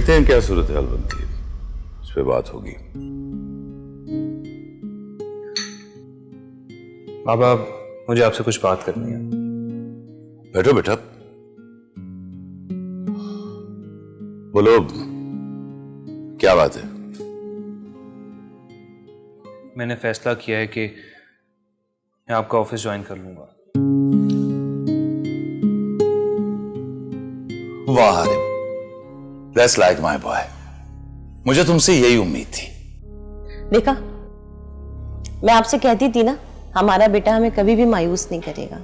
देखते हैं क्या सूरत हाल बनती है, इस पे बात होगी। बाबा, मुझे आपसे कुछ बात करनी है। बैठो बेटा, बोलो क्या बात है। मैंने फैसला किया है कि मैं आपका ऑफिस ज्वाइन कर लूंगा। वाह दैट्स लाइक माय बॉय, मुझे तुमसे यही उम्मीद थी। देखा, मैं आपसे कहती थी ना, हमारा बेटा हमें कभी भी मायूस नहीं करेगा।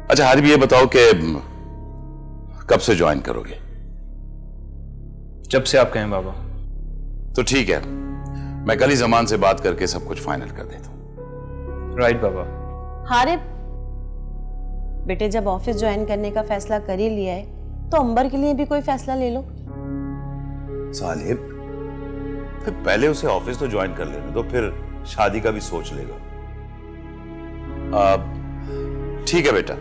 अच्छा हारिब, ये बताओ कि कब से ज्वाइन करोगे? जब से आप कहें बाबा। तो ठीक है, मैं कल ही जमान से बात करके सब कुछ फाइनल कर देता हूं। राइट बाबा। हारिब, बेटे जब ऑफिस ज्वाइन करने का फैसला कर ही लिया है तो अंबर के लिए भी कोई फैसला ले लो। सालिब, फिर पहले उसे ऑफिस तो ज्वाइन कर लेने दो, फिर शादी का भी सोच लेगा। ठीक है बेटा,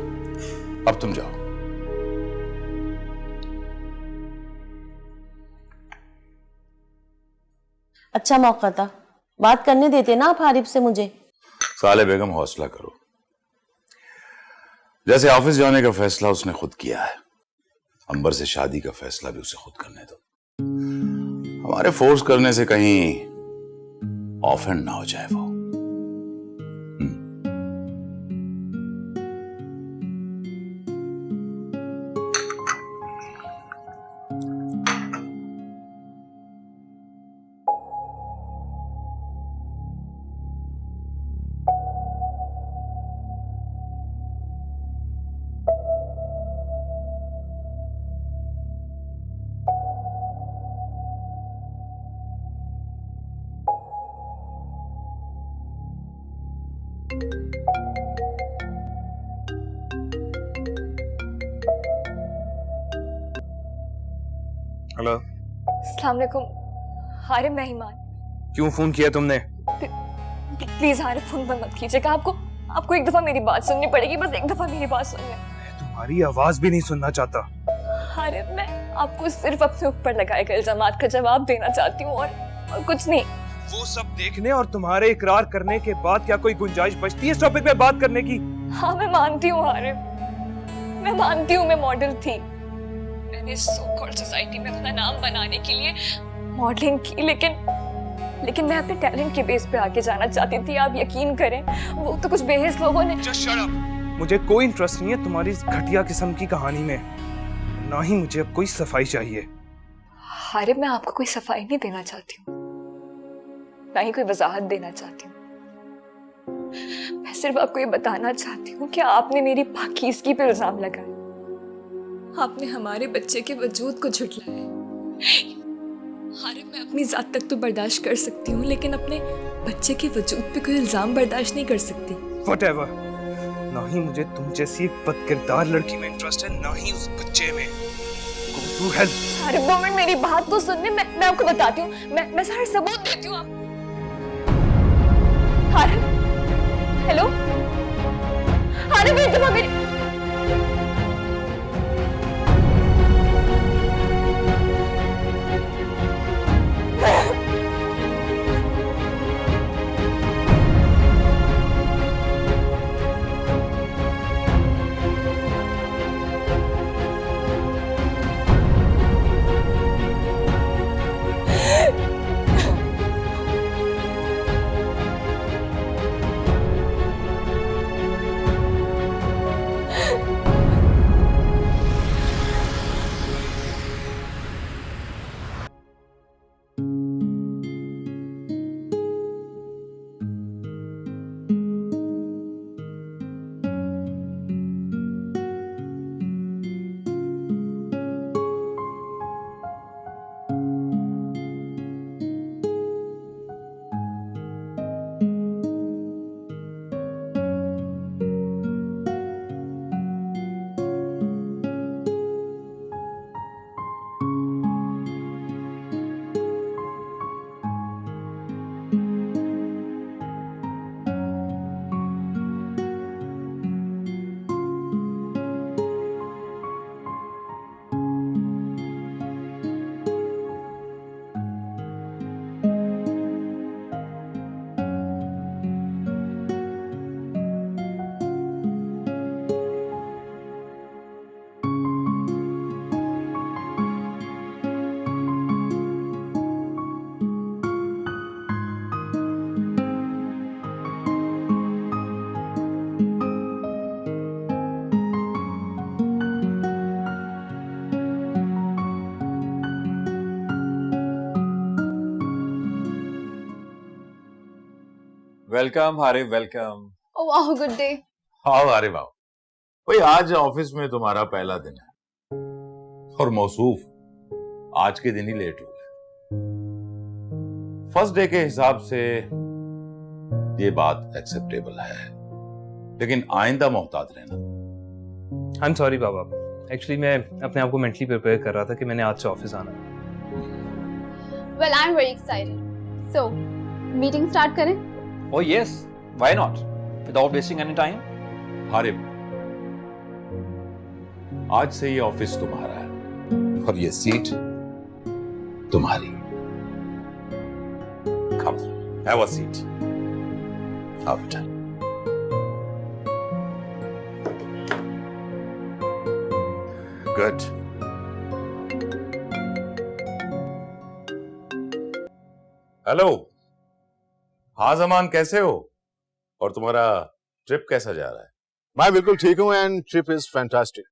अब तुम जाओ। अच्छा मौका था, बात करने देते ना आप हारिब से मुझे। साले बेगम, हौसला करो। जैसे ऑफिस जाने का फैसला उसने खुद किया है, अंबर से शादी का फैसला भी उसे खुद करने दो। हमारे फोर्स करने से कहीं ऑफेंड ना हो जाए वो। हेलो। अस्सलाम वालेकुम। हारिब, मैं ईमान। क्यों फोन किया तुमने? प्लीज हारिब, फोन बंद मत कीजिएगा। आपको एक दफा मेरी बात सुननी पड़ेगी, बस एक दफा मेरी बात सुन लें। मैं तुम्हारी आवाज भी नहीं सुनना चाहता। हारिब, मैं आपको सिर्फ अपने ऊपर लगाए गए इल्जामात का जवाब देना चाहती हूँ और कुछ नहीं। वो सब देखने और तुम्हारे इकरार करने के बाद क्या कोई गुंजाइश बचती है इस टॉपिक पे बात करने की? हाँ, मैं मानती हूँ हारिब, मैं मानती हूँ मैं मॉडल थी। मैंने सो कॉल्ड सोसाइटी में अपना नाम बनाने के लिए मॉडलिंग की, लेकिन मैं अपने टैलेंट के बेस पे आगे जाना चाहती थी। आप यकीन करें, वो तो कुछ बेहिस लोगों ने। Just shut up! मुझे कोई इंटरेस्ट नहीं है तुम्हारी इस घटिया किस्म की कहानी में, ना ही मुझे अब कोई सफाई चाहिए। हारिब, मैं आपको कोई सफाई नहीं देना चाहती हूँ, ना ही कोई वजाहत देना चाहती हूँ। मैं सिर्फ आपको ये बताना चाहती हूँ कि आपने मेरी पाकीज़गी पे इल्जाम लगाया, आपने हमारे बच्चे के वजूद को झुठलाया। हारिब, मैं अपनी जात तक तो बर्दाश्त कर सकती हूँ, लेकिन अपने बच्चे के वजूद पे कोई इल्जाम बर्दाश्त नहीं कर सकती। Whatever. ना ही मुझे तुम जैसी एक बदकिरदार लड़की में इंटरेस्ट है, ना ही उस बच्चे में। Go to hell. Harib, 2 minute मेरी बात तो सुनने। मैं आपको बताती हूँ, मैं सारे सबूत देती हूँ आप। हारिब, हेलो हारिब, एक दफा मेरी welcome Haris, welcome. Oh wow, good day. आओ अरे वाह भाई, आज ऑफिस में तुम्हारा पहला दिन है और मौसूफ आज के दिन ही लेट हो गए। फर्स्ट डे के हिसाब से ये बात एक्सेप्टेबल है, लेकिन आइंदा मोहतात रहना। I am sorry Baba, actually मैं अपने आप को मेंटली प्रिपेयर कर रहा था कि मैंने आज से ऑफिस आना है। Well, I'm very excited. So, meeting start करें? Oh yes, why not? Without wasting any time. Harib, आज से ये ऑफिस तुम्हारा है और ये सीट तुम्हारी। कम, हैव अ सीट। आओ बेटा। गुड। हेलो। हाँ जमान, कैसे हो? और तुम्हारा ट्रिप कैसा जा रहा है? मैं बिल्कुल ठीक हूँ and trip is fantastic.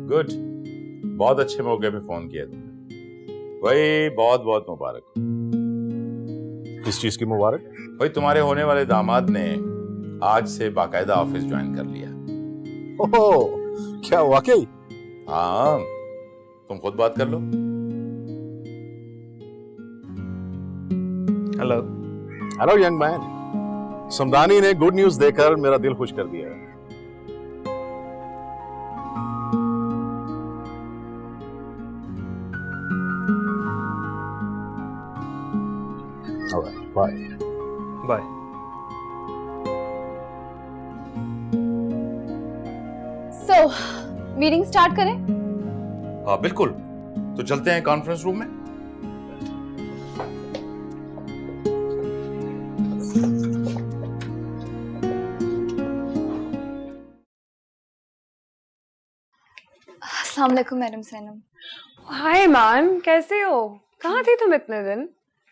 Good, बहुत अच्छे मौके पे फोन किया तुमने भाई, बहुत बहुत मुबारक हो। किस चीज की मुबारक? भाई तुम्हारे होने वाले दामाद ने आज से बाकायदा ऑफिस ज्वाइन कर लिया। ओह, क्या वाकई? हाँ, तुम खुद बात कर लो। Hello. Hello young man, Samdani ने गुड न्यूज देकर मेरा दिल खुश कर दिया है। Alright, bye. Bye. So, meeting start करें? हाँ बिल्कुल, तो चलते हैं कॉन्फ्रेंस रूम में। अस्सलाम वालेकुम मैडम सैनम। हाय मैम, कैसे हो? कहाँ थी तुम इतने दिन?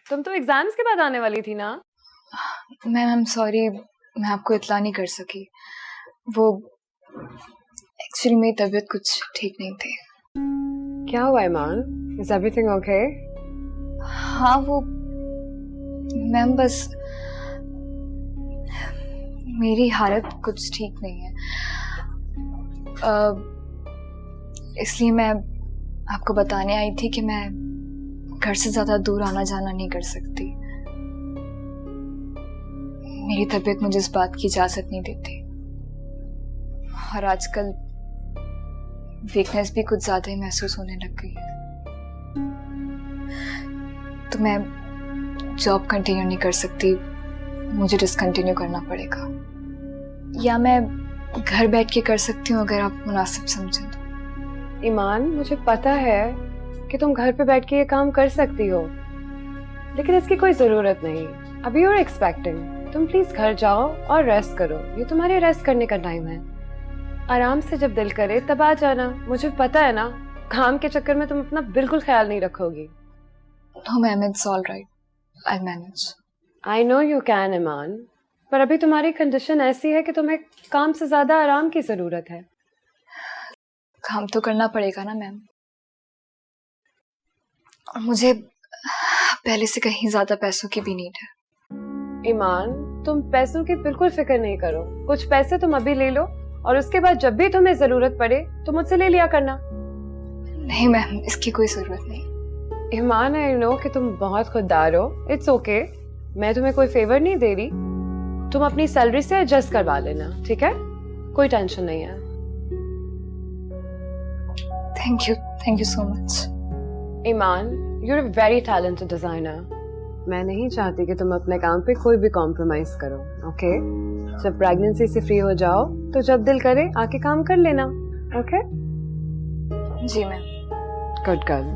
तुम तो एग्जाम्स के बाद आने वाली थी ना? मैम आई एम सॉरी, मैं आपको इतला नहीं कर सकी। वो एक्चुअली मेरी तबीयत कुछ ठीक नहीं थी। क्या हुआ ईमान? Is everything okay? हाँ वो मैम बस मेरी हालत कुछ ठीक नहीं है, इसलिए मैं आपको बताने आई थी कि मैं घर से ज्यादा दूर आना जाना नहीं कर सकती। मेरी तबीयत मुझे इस बात की इजाजत नहीं देती और आजकल वीकनेस भी कुछ ज्यादा ही महसूस होने लग गई है। तो मैं जॉब कंटिन्यू नहीं कर सकती, मुझे डिसकंटिन्यू करना पड़ेगा, या मैं घर बैठ के कर सकती हूँ अगर आप मुनासिब समझें तो। ईमान, मुझे पता है कि तुम घर पे बैठ के ये काम कर सकती हो, लेकिन इसकी कोई जरूरत नहीं। अभी यू आर एक्सपेक्टिंग, तुम प्लीज घर जाओ और रेस्ट करो। ये तुम्हारे रेस्ट करने का टाइम है। आराम से जब दिल करे तब आ जाना। मुझे पता है ना, काम के चक्कर में तुम अपना बिल्कुल ख्याल नहीं रखोगी। No ma'am, it's all right. I'll manage. I know you can, ईमान, पर अभी तुम्हारी कंडीशन ऐसी है कि तुम्हें काम से ज्यादा आराम की जरूरत है। काम तो करना पड़ेगा ना मैम, और मुझे पहले से कहीं ज्यादा पैसों की भी नीड है। ईमान, तुम पैसों की बिल्कुल फिक्र नहीं करो। कुछ पैसे तुम अभी ले लो और उसके बाद जब भी तुम्हें जरूरत पड़े तो मुझसे ले लिया करना। नहीं मैम, इसकी कोई जरूरत नहीं। ईमान, आई नो कि तुम बहुत खुददार हो। इट्स ओके, मैं तुम्हें कोई फेवर नहीं दे रही। तुम अपनी सैलरी से एडजस्ट करवा लेना, ठीक है? कोई टेंशन नहीं है। Thank you so much. Iman, you are a very talented designer. मैं नहीं चाहती कि तुम अपने काम पे कोई भी कॉम्प्रोमाइज करो, ओके? जब प्रेगनेंसी से फ्री हो जाओ तो जब दिल करे आके काम कर लेना, ओके? जी मैम। Good girl.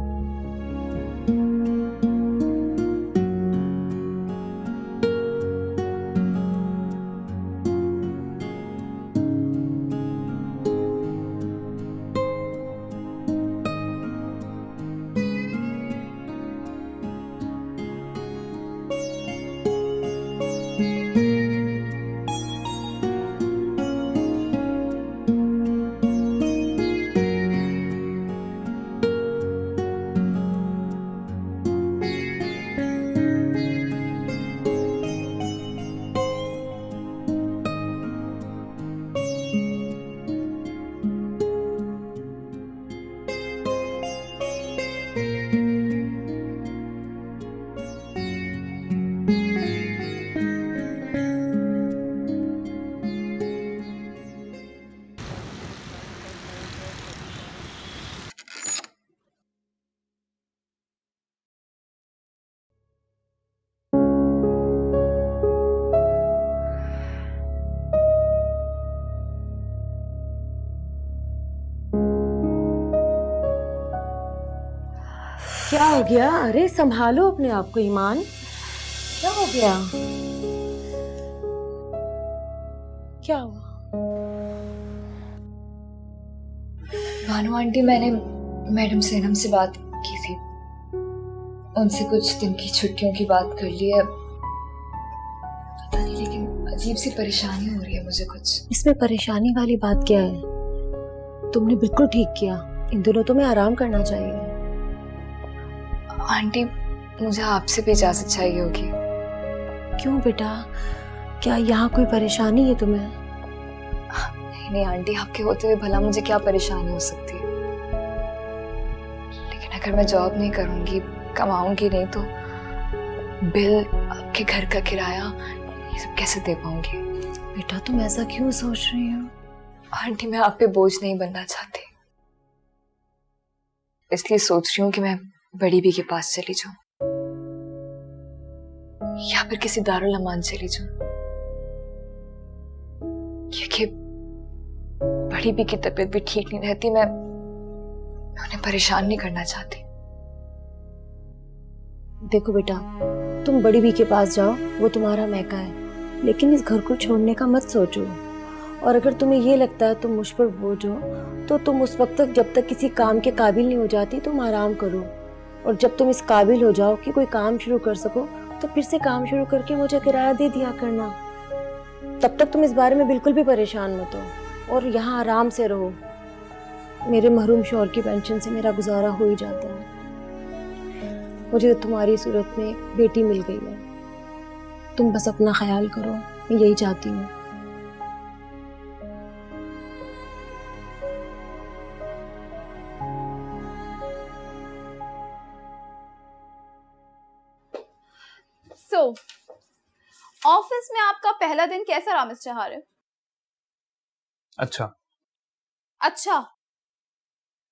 क्या हो गया? अरे संभालो अपने आप को ईमान, क्या हो गया? क्या हुआ? भानु आंटी, मैंने मैडम सेनम से बात की थी, उनसे कुछ दिन की छुट्टियों की बात कर ली है। पता नहीं, लेकिन अजीब सी परेशानी हो रही है मुझे कुछ। इसमें परेशानी वाली बात क्या है? तुमने बिल्कुल ठीक किया, इन दिनों तुम्हें आराम करना चाहिए। आंटी, मुझे आपसे भी इजाजत चाहिए होगी। क्यों बेटा, क्या यहाँ कोई परेशानी है तुम्हें? नहीं आंटी, आपके होते हुए भला मुझे क्या परेशानी हो सकती है? लेकिन अगर मैं जॉब नहीं करूंगी, कमाऊंगी नहीं, तो बिल, आपके घर का किराया, ये सब कैसे दे पाऊंगी? बेटा तुम ऐसा क्यों सोच रही हो? आंटी, मैं आप पे बोझ नहीं बनना चाहती, इसलिए सोच रही हूँ कि मैं बड़ी बी के पास चली जाऊं या फिर किसी दारुल अमान चली जाऊं, क्योंकि बड़ी बी की तबीयत भी ठीक नहीं रहती। मैं उन्हें परेशान नहीं करना चाहती। देखो बेटा, तुम बड़ी बी के पास जाओ, वो तुम्हारा मैका है, लेकिन इस घर को छोड़ने का मत सोचो। और अगर तुम्हें ये लगता है तुम मुझ पर बोझ हो, तो तुम उस वक्त तक, जब तक किसी काम के काबिल नहीं हो जाती, तुम आराम करो। और जब तुम इस काबिल हो जाओ कि कोई काम शुरू कर सको, तो फिर से काम शुरू करके मुझे किराया दे दिया करना। तब तक तुम इस बारे में बिल्कुल भी परेशान मत हो और यहाँ आराम से रहो। मेरे महरूम शौहर की पेंशन से मेरा गुजारा हो ही जाता है। मुझे तो तुम्हारी सूरत में एक बेटी मिल गई है। तुम बस अपना ख्याल करो, मैं यही चाहती हूँ। So, ऑफिस में आपका पहला दिन कैसा रहा मिस्टर हारिस? अच्छा। अच्छा,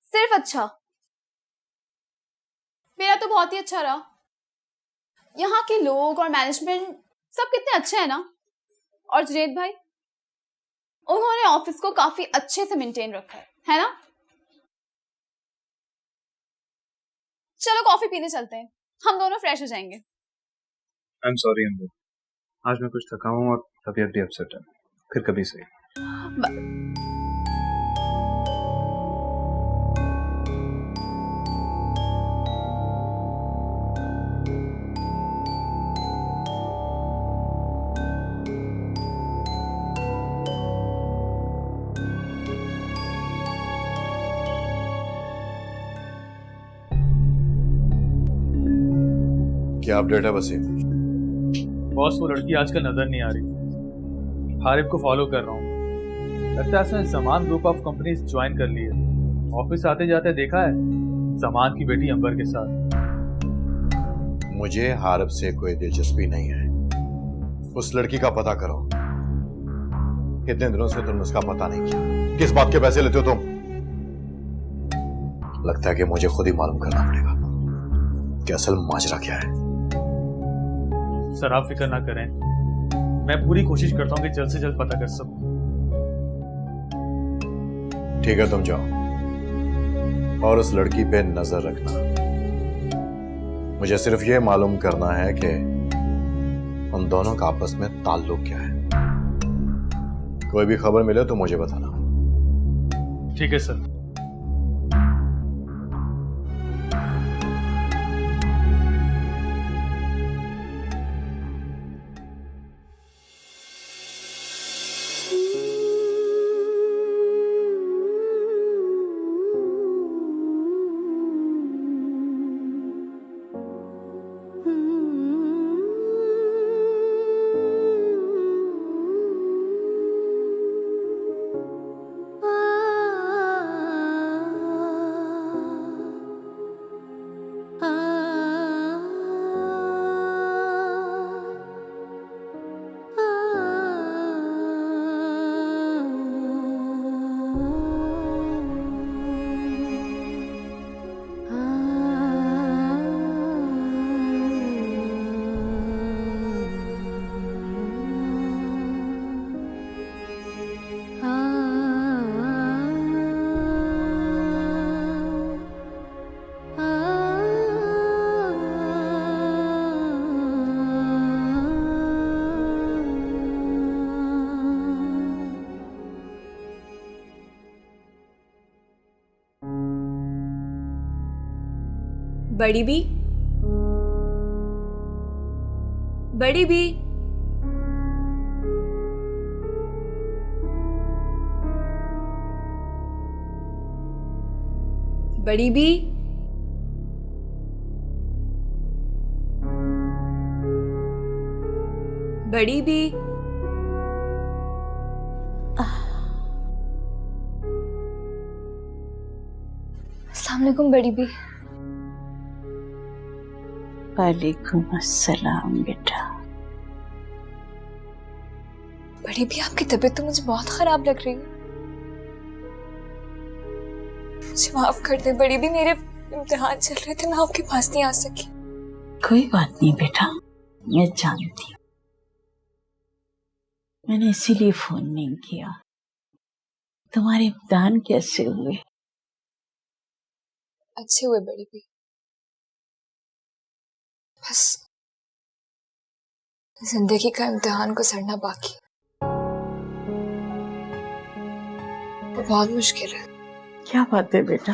सिर्फ अच्छा? मेरा तो बहुत ही अच्छा रहा। यहाँ के लोग और मैनेजमेंट सब कितने अच्छे हैं ना। और जुनैद भाई, उन्होंने ऑफिस को काफी अच्छे से मेंटेन रखा है ना? चलो कॉफी पीने चलते हैं, हम दोनों फ्रेश हो जाएंगे। आई एम सॉरी अंबू, आज मैं कुछ थका हूँ और तबीयत भी अपसेट है। फिर कभी सही। क्या अपडेट है वसीम? बॉस, वो लड़की आजकल नजर नहीं आ रही। हारिब को फॉलो कर रहा हूँ। लगता है उसने Zaman group of companies join कर ली है। ऑफिस आते जाते देखा है जमान की बेटी अंबर के साथ। मुझे हारिब से कोई दिलचस्पी नहीं है। उस लड़की का पता करो। कितने दिनों से तुमने उसका पता नहीं किया? किस बात के पैसे लेते हो तुम? लगता है कि मुझे खुद ही मालूम करना पड़ेगा कि असल माजरा क्या है। सर आप फिक्र ना करें, मैं पूरी कोशिश करता हूँ कि जल्द से जल्द पता कर सकूं। ठीक है, तुम जाओ और उस लड़की पे नजर रखना। मुझे सिर्फ ये मालूम करना है कि उन दोनों का आपस में ताल्लुक क्या है। कोई भी खबर मिले तो मुझे बताना। ठीक है सर। बड़ी बी, बड़ी बी, बड़ी बी, बड़ी बी। अस्सलाम वालेकुम बड़ी बी। वालेकुम अस्सलाम बेटा। बड़ी भी आपकी तबीयत तो मुझे बहुत खराब लग रही है। मुझे माफ कर दे बड़ी भी, मेरे इम्तिहान चल रहे थे, मैं आपके पास नहीं आ सकी। कोई बात नहीं बेटा, मैं जानती हूँ। मैंने इसीलिए फोन नहीं किया। तुम्हारे इम्तिहान कैसे हुए? अच्छे हुए बड़ी भी, बस जिंदगी का इम्तिहान को सड़ना बाकी, वो बहुत मुश्किल है। क्या बात है बेटा,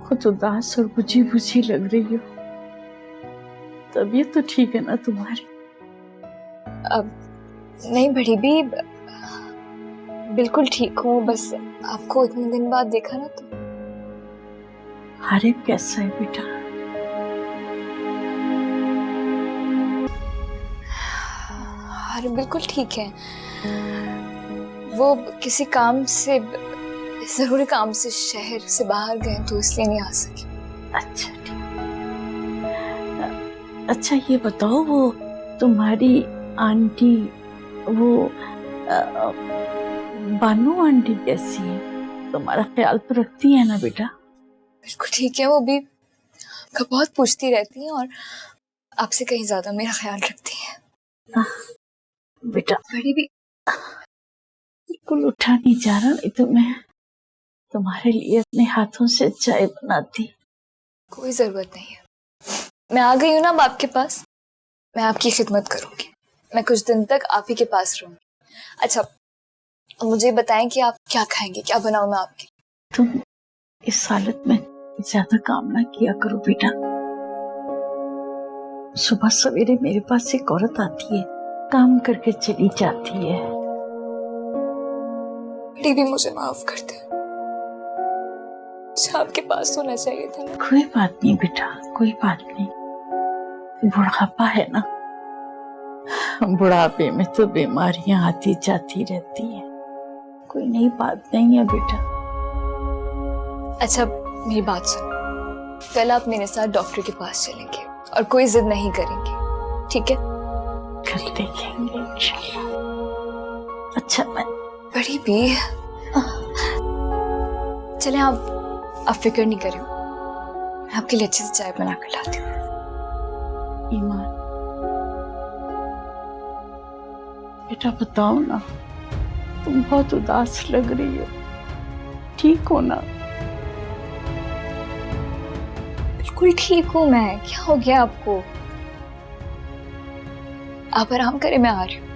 खुद उदास और बुझी बुझी लग रही हो। तबीयत तो ठीक है ना तुम्हारी? अब नहीं बड़ी भी, बिल्कुल ठीक हूँ, बस आपको इतने दिन बाद देखा ना तो। हारिब कैसा है बेटा? अरे बिल्कुल ठीक है, वो किसी काम से, जरूरी काम से शहर से बाहर गए तो इसलिए नहीं आ सके। अच्छा ठीक। अच्छा ये बताओ, वो तुम्हारी आंटी, वो बानू आंटी कैसी है? तुम्हारा ख्याल तो रखती है ना बेटा? बिल्कुल ठीक है, वो भी बहुत पूछती रहती हैं और आपसे कहीं ज्यादा मेरा ख्याल रखती हैं। बेटा बड़ी भी बिल्कुल उठा नहीं जा रहा, नहीं तो मैं तुम्हारे लिए अपने हाथों से चाय बनाती। कोई जरूरत नहीं है, मैं आ गई हूँ ना अब आपके पास, मैं आपकी खिदमत करूंगी। मैं कुछ दिन तक आप ही के पास रहूंगी। अच्छा मुझे बताएं कि आप क्या खाएंगे, क्या बनाऊं मैं आपके? तुम इस हालत में ज्यादा काम ना किया करो बेटा। सुबह सवेरे मेरे पास एक औरत आती है, काम करके चली जाती है। बड़ी भी मुझे माफ कर दे, मुझे आपके पास होना चाहिए था। कोई बात नहीं बेटा, कोई बात नहीं। बुढ़ापा है ना, बुढ़ापे में तो बीमारियां आती जाती रहती हैं, कोई नई बात नहीं है बेटा। अच्छा मेरी बात सुनो, कल आप मेरे साथ डॉक्टर के पास चलेंगे और कोई जिद नहीं करेंगे, ठीक है? कल देखेंगे इंशाल्लाह। अच्छा मैं बड़ी भी चले, आप फिक्र नहीं करें, मैं आपके लिए अच्छे से चाय बना कर लाती हूँ। ईमान बेटा बताओ ना, तुम बहुत उदास लग रही हो, ठीक हो ना? बिल्कुल ठीक हूँ मैं, क्या हो गया आपको? आप आराम करें, मैं आ रही हूँ।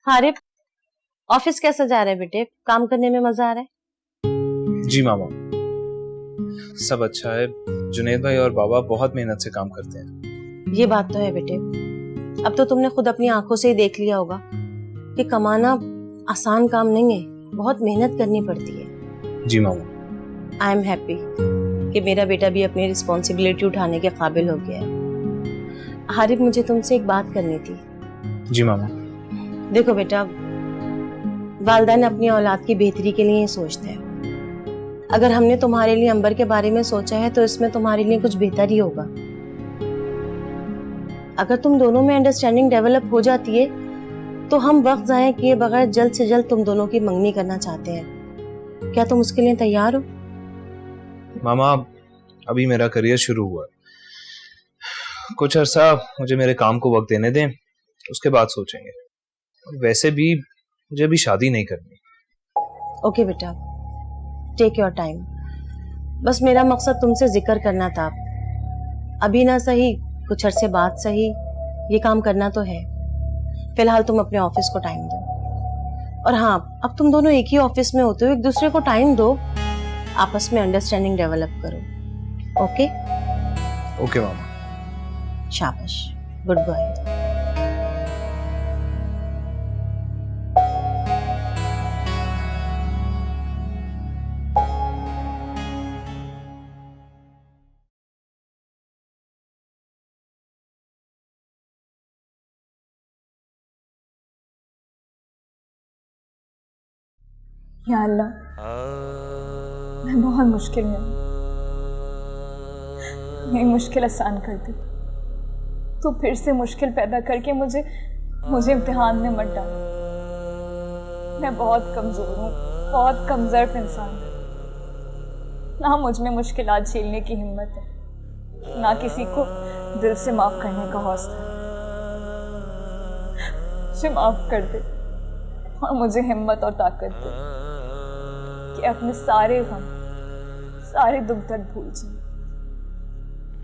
हारिब, ऑफिस कैसा जा रहा है बेटे? काम करने में मजा आ रहा है? जी मामा, सब अच्छा है। जुनैद भाई और बाबा बहुत मेहनत से काम करते हैं। ये बात तो है बेटे, अब तो तुमने खुद अपनी आंखों से ही देख लिया होगा कि कमाना आसान काम नहीं है, बहुत मेहनत करनी पड़ती है। जी मामा। आई एम हैप्पी कि मेरा बेटा भी अपनी रिस्पॉन्सिबिलिटी उठाने के काबिल हो गया है। हारिब, मुझे तुमसे एक बात करनी थी। जी मामा। देखो बेटा, वालिदैन अपनी औलाद की बेहतरी के लिए ही सोचते हैं। अगर हमने तुम्हारे लिए अंबर के बारे में सोचा है तो इसमें तुम्हारे लिए कुछ बेहतर ही होगा। अगर तुम दोनों में अंडरस्टैंडिंग डेवलप हो जाती है तो हम वक्त ज़ाया किए बगैर जल्द से जल्द तुम दोनों की मंगनी करना चाहते हैं। क्या तुम उसके लिए तैयार हो? मामा, अभी मेरा करियर शुरू हुआ है, कुछ अरसा मुझे मेरे काम को वक्त देने दें, उसके बाद सोचेंगे। और वैसे भी मुझे अभी शादी नहीं करनी। ओके बेटा, टेक योर टाइम। बस मेरा मकसद तुमसे जिक्र करना था। अभी ना सही, कुछ अरसे बाद सही, ये काम करना तो है। फिलहाल तुम अपने ऑफिस को टाइम दो। और हाँ, अब तुम दोनों एक ही ऑफिस में होते हो, एक दूसरे को टाइम दो, आपस में अंडरस्टैंडिंग डेवलप करो। ओके? ओके मामा। शाबाश, गुड बॉय। या अल्लाह, मैं बहुत मुश्किल में हूँ, मेरी मुश्किल आसान कर दी। तो फिर से मुश्किल पैदा करके मुझे इम्तिहान में मत डाल। मैं बहुत कमज़ोर हूँ, बहुत कमज़र्फ इंसान हूँ। ना मुझ में मुश्किलात झेलने की हिम्मत है, ना किसी को दिल से माफ़ करने का हौसला है। मुझे माफ़ कर दे और मुझे हिम्मत और ताकत दे कि अपने सारे गम, सारे दुख दर्द भूल जाऊं।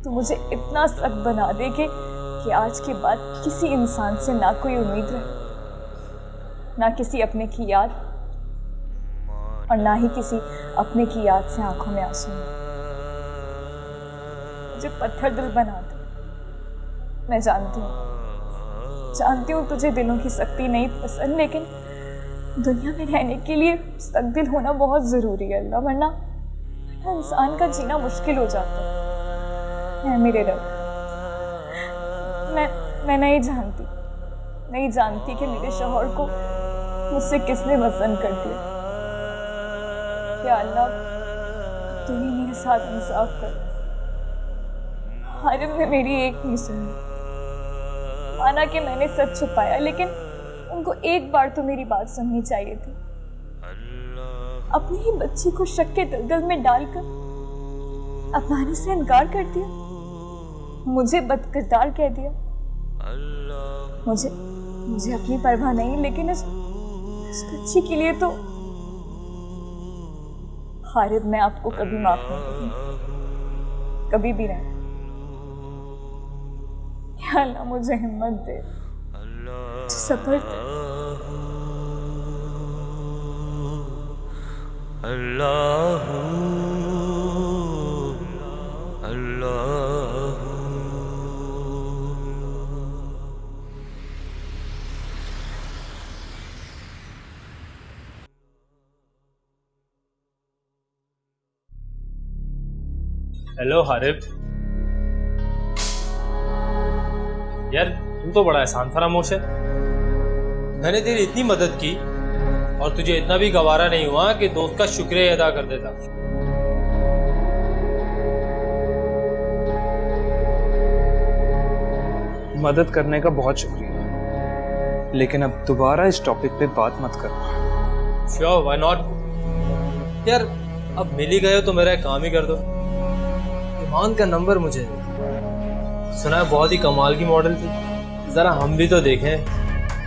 तो मुझे इतना सख्त बना दे कि आज के बाद किसी इंसान से ना कोई उम्मीद रहे, ना किसी अपने की याद, और ना ही किसी अपने की याद से आंखों में आंसू। मुझे पत्थर दिल बना दे। मैं जानती हूँ तुझे दिलों की सख्ती नहीं पसंद, लेकिन दुनिया में रहने के लिए सख्त दिल होना बहुत ज़रूरी है अल्लाह, वरना इंसान का जीना मुश्किल हो जाता है। मेरे रब, मैं नहीं जानती कि मेरे शौहर को मुझसे किसने पसंद कर दिया। या अल्लाह, तू ही मेरे साथ इंसाफ कर। हारिम ने मेरी एक नहीं सुनी। माना कि मैंने सच छुपाया, लेकिन उनको एक बार तो मेरी बात सुननी चाहिए थी। अपनी ही बच्ची को शक के दलदल में डालकर अपनाने से इनकार कर दिया, मुझे बदकिरदार कह दिया। मुझे अपनी परवाह नहीं, लेकिन इस बच्ची के लिए तो हारिद, मैं आपको कभी माफ नहीं करूंगी, कभी भी नहीं। या अल्लाह, मुझे हिम्मत दे, सब्र दे। अल्लाह अल्लाह। हेलो हारिब, यार तू तो बड़ा एहसान फरामोश है। मैंने तेरी इतनी मदद की और तुझे इतना भी गवारा नहीं हुआ कि दोस्त का शुक्रिया अदा कर देता। मदद करने का बहुत शुक्रिया, लेकिन अब दोबारा इस टॉपिक पे बात मत करना। Sure, why not. यार अब मिल ही गए हो तो मेरा एक काम ही कर दो। ईमान का नंबर मुझे सुना है बहुत ही कमाल की मॉडल थी, जरा हम भी तो देखें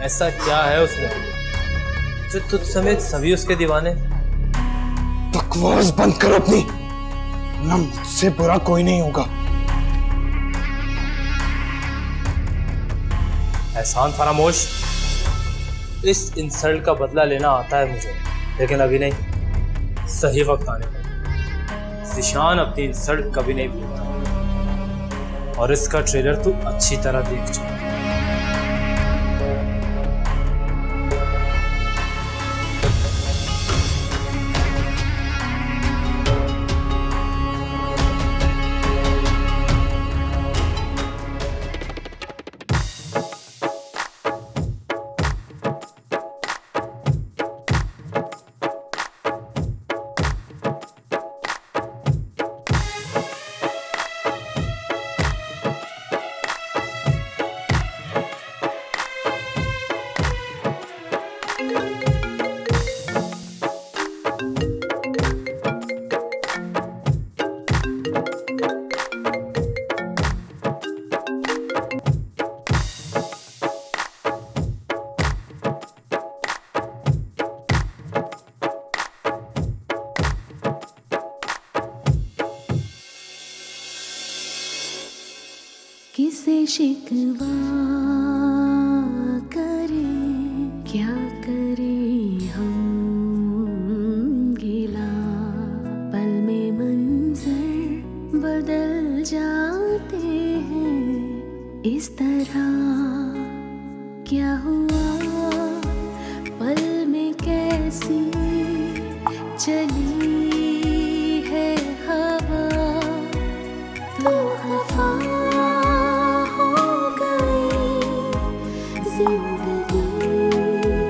ऐसा क्या है उसमें जो तुझ समेत सभी उसके दीवाने। बकवास बंद करो अपनी, ना मुझसे बुरा कोई नहीं होगा। एहसान फरामोश, इस इंसल्ट का बदला लेना आता है मुझे, लेकिन अभी नहीं, सही वक्त आने पर। ज़ीशान अपनी इंसल्ट कभी नहीं भूलता, और इसका ट्रेलर तू अच्छी तरह देख चुका। शिकवा करें, क्या करें हम गिला, पल में मंजर बदल जाते हैं इस तरह। क्या हुआ पल में कैसी चली है हवा, तो खफा हो गई जिंदगी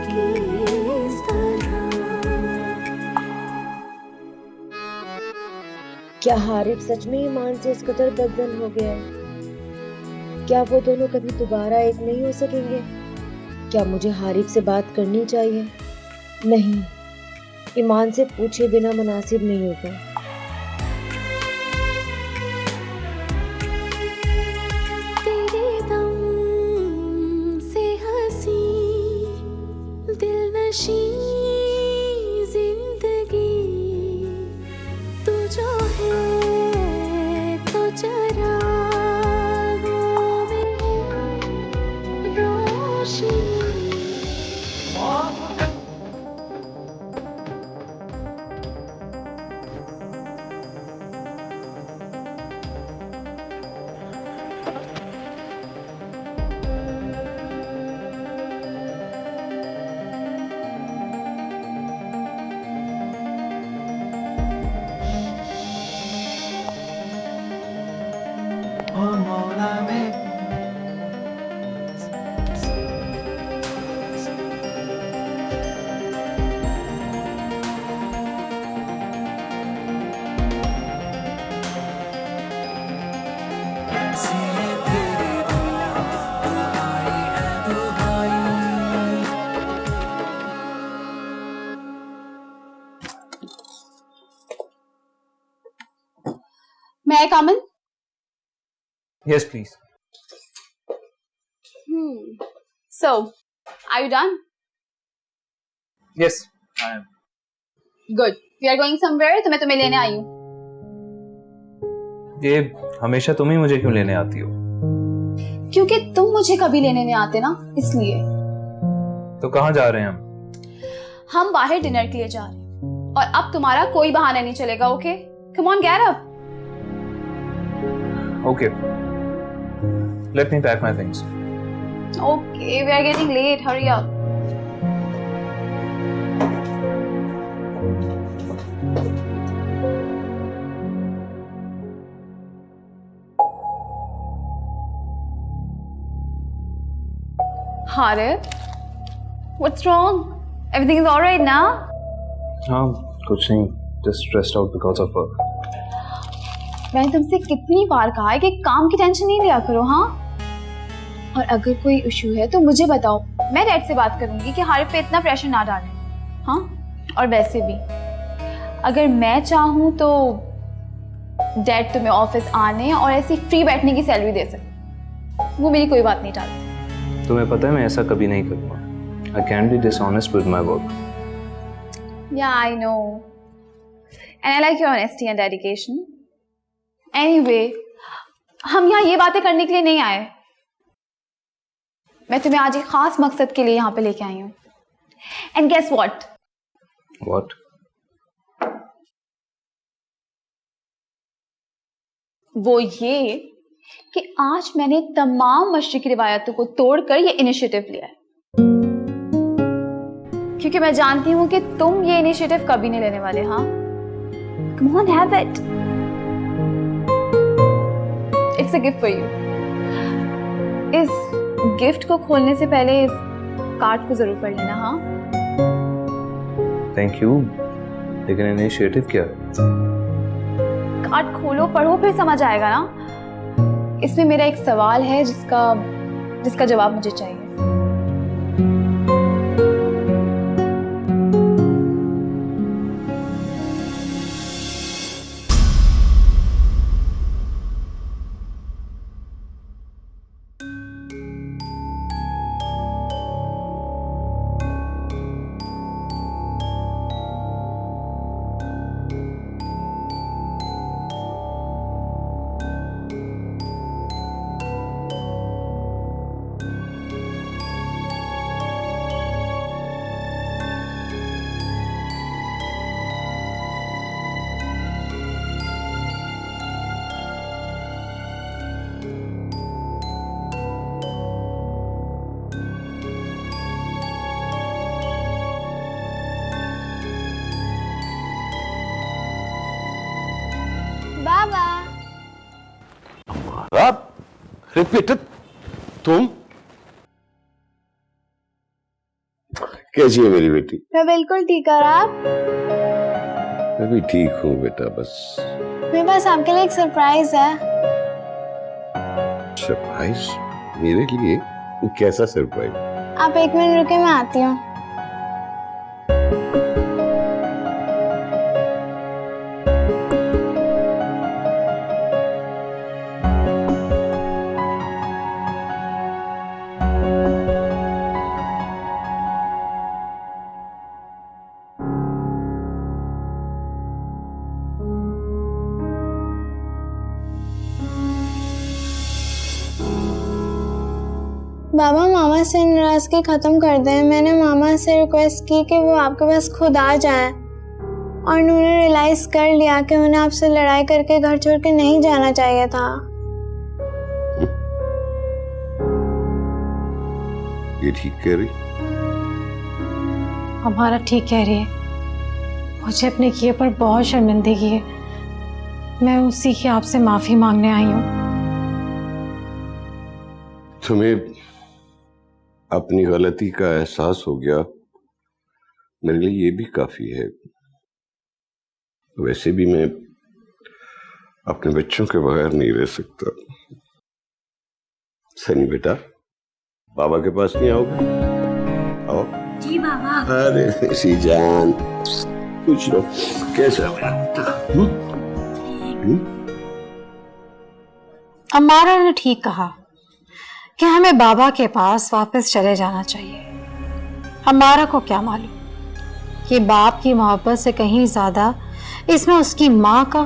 की इस तरह। क्या हारिफ सच में ईमान से इस कदर बदल हो गया है? क्या वो दोनों कभी दोबारा एक नहीं हो सकेंगे? क्या मुझे हारिफ से बात करनी चाहिए? नहीं, ईमान से पूछे बिना मुनासिब नहीं होगा। तेरे दम से हंसी दिलनशी जिंदगी, तू जो है तो चरागों में रोशनी। May I come in? Yes, please. So, are you done? Yes, I am. Good. We are going somewhere, तो मैं तुम्हें लेने आई हूँ। ये हमेशा तुम ही मुझे क्यों लेने आती हो? क्योंकि तुम मुझे कभी लेने नहीं आते ना, इसलिए। तो कहाँ जा रहे हैं हम? हम बाहर डिनर के लिए जा रहे हैं और अब तुम्हारा कोई बहाना नहीं चलेगा, okay? Come on, get up. Okay. Let me pack my things. Okay, we are getting late. Hurry up. Harif, what's wrong? Everything is all right now? हाँ, कुछ नहीं. Just stressed out because of work. मैंने तुमसे कितनी बार कहा है कि काम की टेंशन नहीं लिया करो, हाँ? और अगर कोई इशू है तो मुझे बताओ, मैं डैड से बात करूंगी कि हारिफ पे इतना प्रेशर ना डालें, हाँ? और वैसे भी अगर मैं चाहूँ तो डैड तुम्हें ऑफिस आने और ऐसी फ्री बैठने की सैलरी दे सकते, वो मेरी कोई बात नहीं टालते। तुम्हें पता है मैं ऐसा कभी नहीं करूँगा. I can't be dishonest with my work. Yeah, I know. And I like your honesty and dedication. Anyway, हम यहाँ ये बातें करने के लिए नहीं आए. मैं तुम्हें आज एक खास मकसद के लिए यहाँ पे लेके आई हूँ. And guess what? What? वो ये कि आज मैंने तमाम मशरिकी रिवायतों को तोड़कर ये इनिशिएटिव लिया है, क्योंकि मैं जानती हूँ कि तुम ये इनिशिएटिव कभी नहीं लेने वाले, हाँ? Come on, have it. It's a gift for you. इस गिफ्ट को खोलने से पहले इस कार्ड को जरूर पढ़ लेना, हाँ? Thank you. लेकिन इनिशिएटिव क्या है? कार्ड खोलो, पढ़ो, फिर समझ आएगा ना। इसमें मेरा एक सवाल है जिसका जवाब मुझे चाहिए। आप रिपीट तुम कैसी है मेरी बेटी? मैं बिल्कुल ठीक और आप? मैं भी ठीक हूँ बेटा, बस मेरे पास आपके लिए एक सरप्राइज है। सरप्राइज? मेरे लिए? कैसा सरप्राइज? आप 1 मिनट रुके, मैं आती हूँ। बाबा, मामा से नाराजगी खत्म कर दें। मैंने मामा से रिक्वेस्ट की कि वो आपके पास खुद आ जाएं, और उन्होंने रियलाइज कर लिया कि उन्हें आपसे लड़ाई करके घर छोड़ के नहीं जाना चाहिए था। ये ठीक कह रही? हमारा ठीक कह रही है। मुझे अपने किए पर बहुत शर्मिंदगी है। मैं उसी की आपसे माफी मांगने आई हूँ। तुम्हें अपनी गलती का एहसास हो गया, मेरे लिए ये भी काफी है। वैसे भी मैं अपने बच्चों के बगैर नहीं रह सकता। सनी बेटा, बाबा के पास नहीं आओगे? आओ। जी बाबा। अरे मेरी जान, पूछ लो कैसा है? अम्मारा ने ठीक कहा कि हमें बाबा के पास वापस चले जाना चाहिए। हमारा को क्या मालूम कि बाप की मोहब्बत से कहीं ज्यादा इसमें उसकी माँ का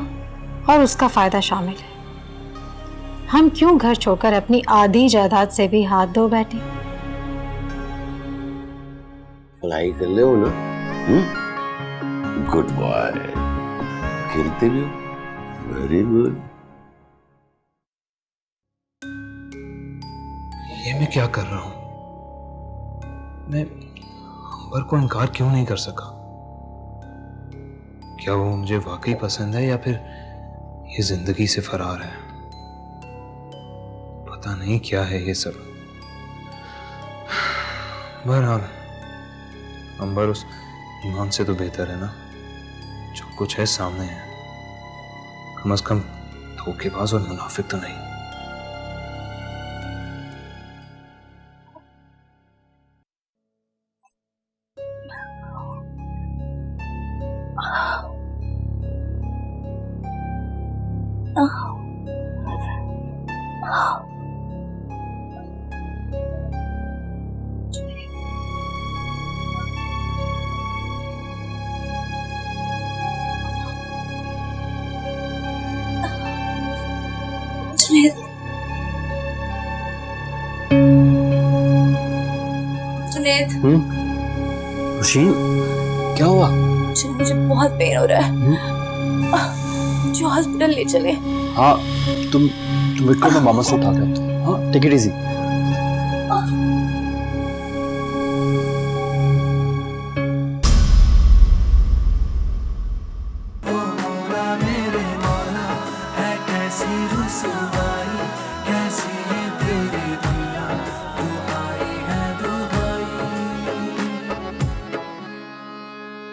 और उसका फायदा शामिल है। हम क्यों घर छोड़कर अपनी आधी जायदाद से भी हाथ धो बैठे? पढ़ाई कर ले हो ना? Good boy. खेलते भी हो? Very good. ये मैं क्या कर रहा हूं? मैं अंबर को इनकार क्यों नहीं कर सका? क्या वो मुझे वाकई पसंद है या फिर ये जिंदगी से फरार है? पता नहीं क्या है ये सब। बहरहाल अंबर उस ईमान से तो बेहतर है ना, जो कुछ है सामने है। कम से कम धोखेबाज और मुनाफिक तो नहीं। खुशी, क्या हुआ? मुझे बहुत पेन हो रहा है। जो हॉस्पिटल ले चले। हाँ, तुम बिल्कुल, मैं मामा से उठा के आता हूँ। हाँ, टेक इट इजी।